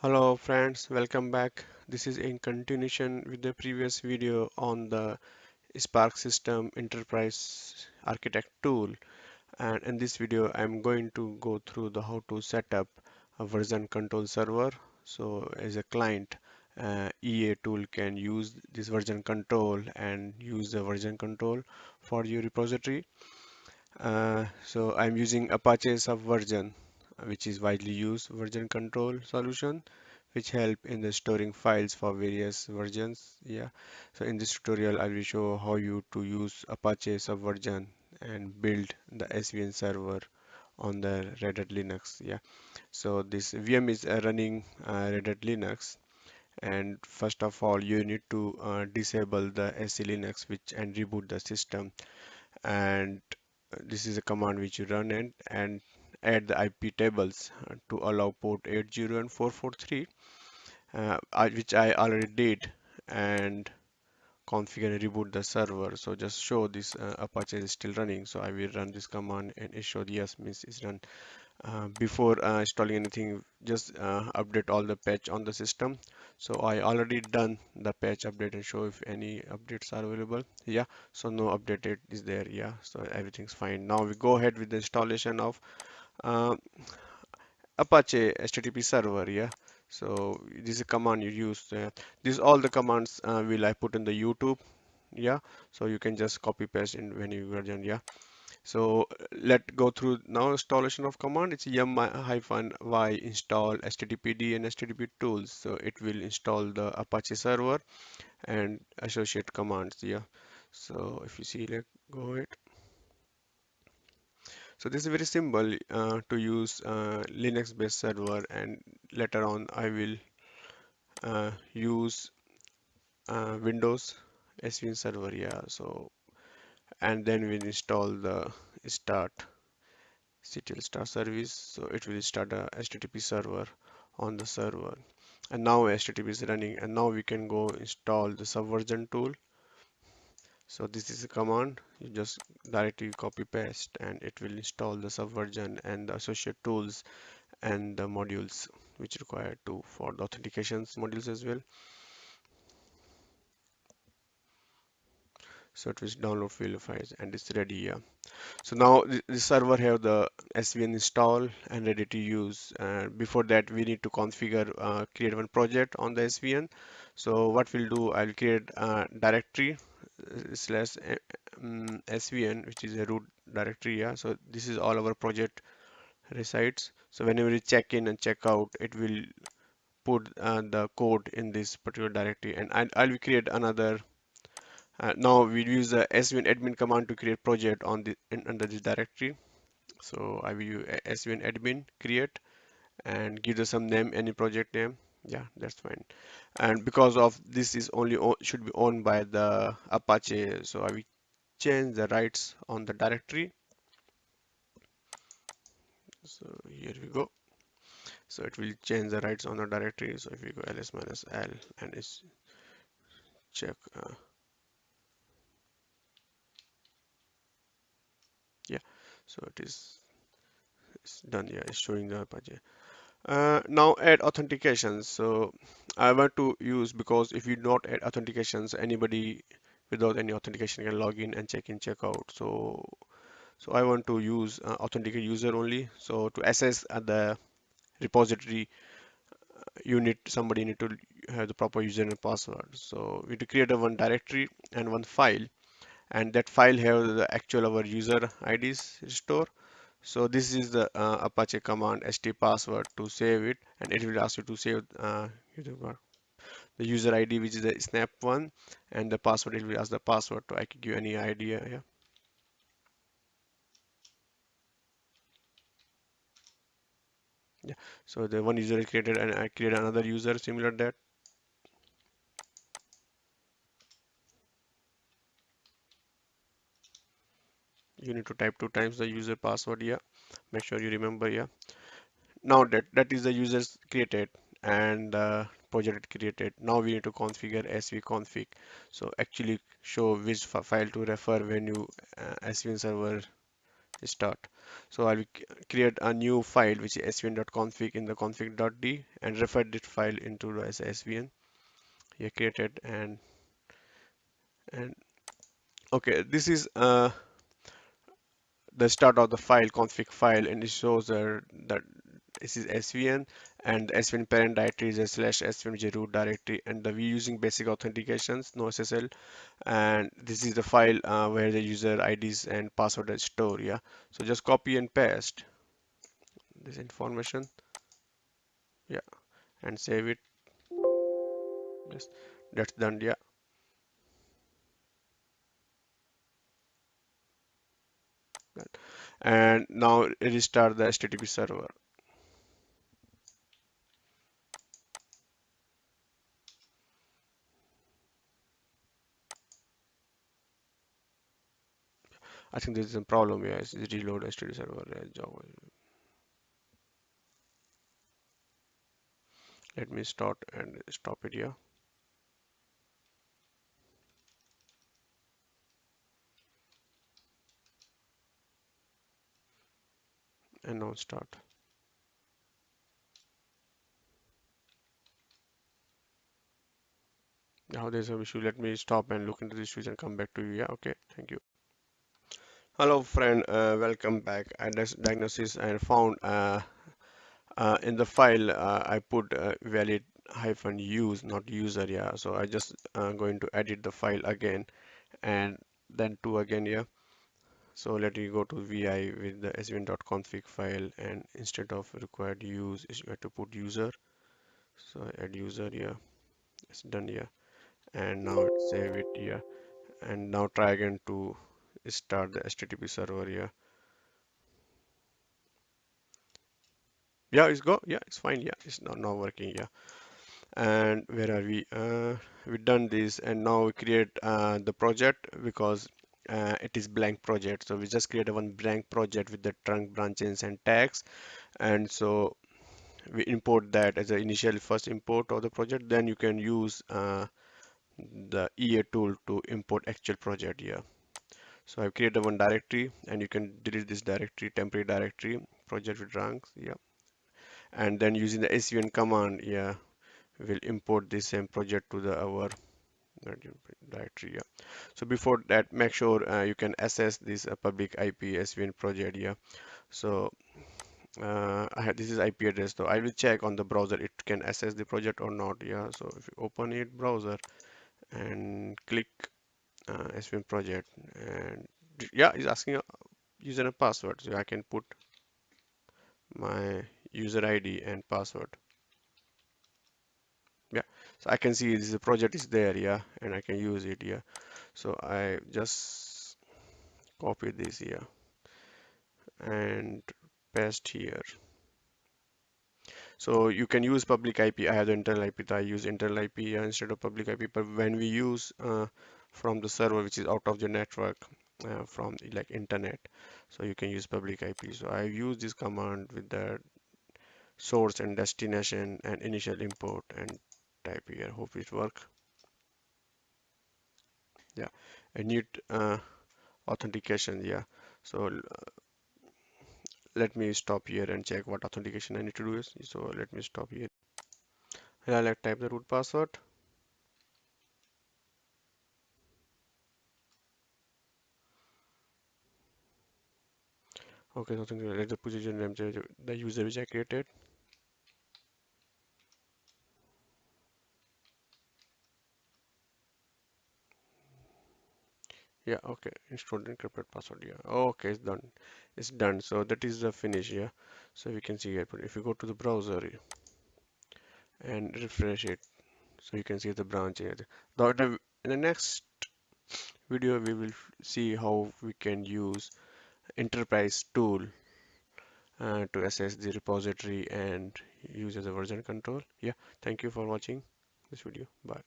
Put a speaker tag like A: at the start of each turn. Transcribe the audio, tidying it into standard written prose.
A: Hello friends, welcome back. This is in continuation with the previous video on the Spark System Enterprise Architect tool, and in this video I'm going to go through the how to set up a version control server. So as a client, EA tool can use this version control and use the version control for your repository. So I'm using Apache Subversion, which is widely used version control solution, which help in the storing files for various versions. Yeah. So in this tutorial, I will show how you to use Apache Subversion and build the SVN server on the Red Hat Linux. Yeah. So this VM is running Red Hat Linux, and first of all, you need to disable the SELINUX which and reboot the system, and this is a command which you run and add the IP tables to allow port 80 and 443, which I already did, and configure and reboot the server. So just show this Apache is still running. So I will run this command and it showed yes means it's run. Before installing anything, just update all the patch on the system. So I already done the patch update and show if any updates are available. Yeah, so no updated is there. Yeah, so everything's fine. Now we go ahead with the installation of uh, Apache HTTP server. Yeah, so this is a command you use. These all the commands will I put in the YouTube. Yeah, so you can just copy paste in when you version. Yeah, so let go through now installation of command. It's yum-y install httpd and http tools. So it will install the Apache server and associate commands. Yeah. So if you see, let go ahead. So this is very simple to use Linux-based server, and later on I will use Windows SVN server. Yeah. So and then we install the start CTL start service, so it will start a HTTP server on the server. And now HTTP is running, and now we can go install the subversion tool. So this is a command, you just directly copy paste and it will install the subversion and the associate tools and the modules which required to for the authentications modules as well. So it will download file files and it's ready. Yeah. So now the server have the SVN install and ready to use. Before that, we need to configure, create one project on the SVN. So what we'll do, I'll create a directory slash SVN, which is a root directory. Yeah. So this is all our project resides. So whenever you check in and check out, it will put the code in this particular directory, and I'll create another. Now we use the svn-admin command to create project on the under this directory. So I will use svn-admin create and give the some name, any project name. Yeah, that's fine. And because of this is only should be owned by the Apache, so I will change the rights on the directory. So here we go. So it will change the rights on the directory. So if we go ls minus l and it's check, yeah, so it is it's done. Yeah, it's showing the Apache. Now add authentications. So I want to use, because if you not add authentications, anybody without any authentication can log in and check in, check out. So I want to use authenticate user only. So to access the repository, somebody need to have the proper user and password. So we need to create a one directory and one file, and that file have the actual our user IDs restore. So this is the Apache command htpasswd to save it, and it will ask you to save the user ID, which is the snap one, and the password, it will ask the password to I can give any idea. Yeah. Yeah. So the one user is created, and I create another user similar that. You need to type 2 times the user password. Yeah. Make sure you remember. Yeah. Now that is the users created and the project created. Now we need to configure svconfig. So actually show which file to refer when you SVN server start. So I will create a new file which is svn.config in the config.d and refer this file into as svn. Here created and okay, this is the start of the file config file, and it shows that this is svn, and the svn parent directory is a slash svn root directory, and we using basic authentications, no ssl, and this is the file where the user IDs and password is stored. Yeah, so just copy and paste this information, yeah, and save it. Yes, that's done. Yeah, and now restart the http server. I think this is a problem. Yeah, it's reload http server. Java. Let me start and stop it. Yeah, and now start. Now there's some issue. Let me stop and look into this issue and come back to you. Yeah, okay. Thank you. Hello, friend. Welcome back. I just diagnosis and found in the file I put valid hyphen use, not user. Yeah. So I just going to edit the file again and then two again. Yeah. So let me go to vi with the svn.config file, and instead of required use, you have to put user. So I add user. Yeah. It's done. Yeah. And now save it. Yeah. And now try again to start the http server. Yeah, it's go, yeah, it's fine. Yeah, it's not working. Yeah, and where are we done this, and now we create the project, because it is blank project, so we just create a one blank project with the trunk branches and tags, and so we import that as the initial first import of the project. Then you can use the EA tool to import actual project. Yeah. So I've created one directory, and you can delete this directory, temporary directory, project with ranks, yeah. And then using the svn command, yeah, we'll import this same project to the our directory, yeah. So before that, make sure you can access this public IP SVN project, yeah. So this is IP address, so I will check on the browser it can access the project or not, yeah. So if you open it browser and click SVN project, and yeah, it's asking user and password, so I can put my user ID and password. Yeah, so I can see this project is there, yeah, and I can use it, yeah. So I just copy this here and paste here. So you can use public IP. I have the internal IP, so I use internal IP instead of public IP. But when we use from the server which is out of the network, from like internet, so you can use public IP. So I use this command with the source and destination and initial import and type here. Hope it work. Yeah, I need authentication. Yeah, so let me stop here and check what authentication I need to do is. So let me stop here. Here I'll type the root password. Okay, so let the position name change the user which I created. Yeah, okay, installed encrypted password. Yeah, okay, it's done. It's done. So that is the finish. Yeah, so we can see here. But if you go to the browser and refresh it, so you can see the branch here. In the next video, we will see how we can use enterprise tool to access the repository and use as a version control. Yeah, thank you for watching this video. Bye.